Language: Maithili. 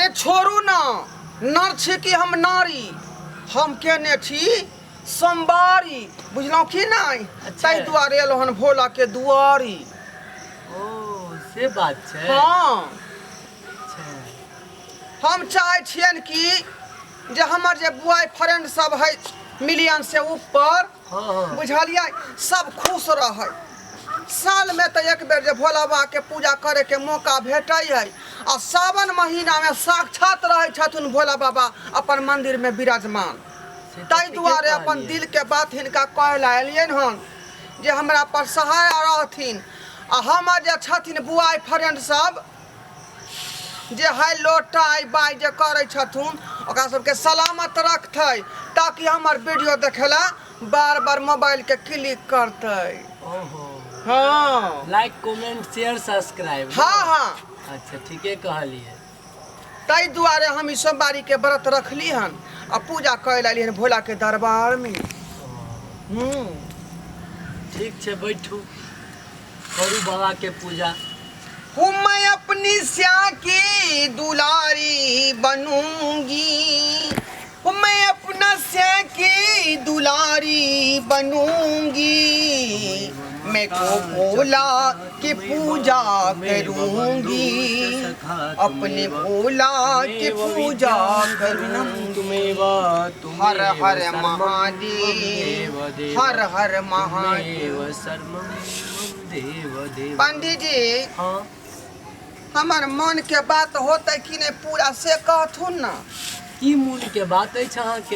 अरे छोड़ू ना, नर छी कि हम नारी, हम केने छी सोमवारी, बुझलौं कि नहीं? ताहि दुआरे एलौ हन भोला के दुआरी। ओ से बात छै। हाँ, अच्छा। हम चाहे छियन कि जे हमर जे बॉयफ्रेंड सब है मिलियन से ऊपर, हाँ। बुझलियै, सब खुश रहे। साल में तो एक बेर जे भोला बाबा के पूजा करे के मौका भेटै है, आ सावन महीना में साक्षात रहे छथुन भोला बाबा अपन मंदिर में विराजमान। ताहि दुआरे अपन दिल के बात हिनका कहला एलियन हन जे हमरा पर सहाय रहथिन। आ हमर जे छथिन बॉयफ्रेंड सब जे हाय लोटाई बाई जे करे छथुन, ओकरा सबके सलामत रखतै, ताकि हमर वीडियो देखेला बार बार मोबाइल के क्लिक करतै। ओहो। हाँ, लाइक कमेंट शेयर सब्सक्राइब। हाँ हाँ। अच्छा ठीके कहलिए। ताहि दुआरे हम ई सोमवारी के व्रत रखली हन आ पूजा करे लाली हन भोला के दरबार में। ठीक छै, बैठू करू बाबा के पूजा। मैं अपनी स्या की दुलारी बनूंगी, मैं अपना स्या की दुलारी बनूंगी, मैं को भोला की पूजा करूंगी, अपने भोला की पूजा करूंगी। हर हर महादेव, हर हर महादेव। पंडित जी, हाँ हमार मन के बात होते कि नहीं पूरा से कहथुन ना। की मूल के बात है अहाँ के?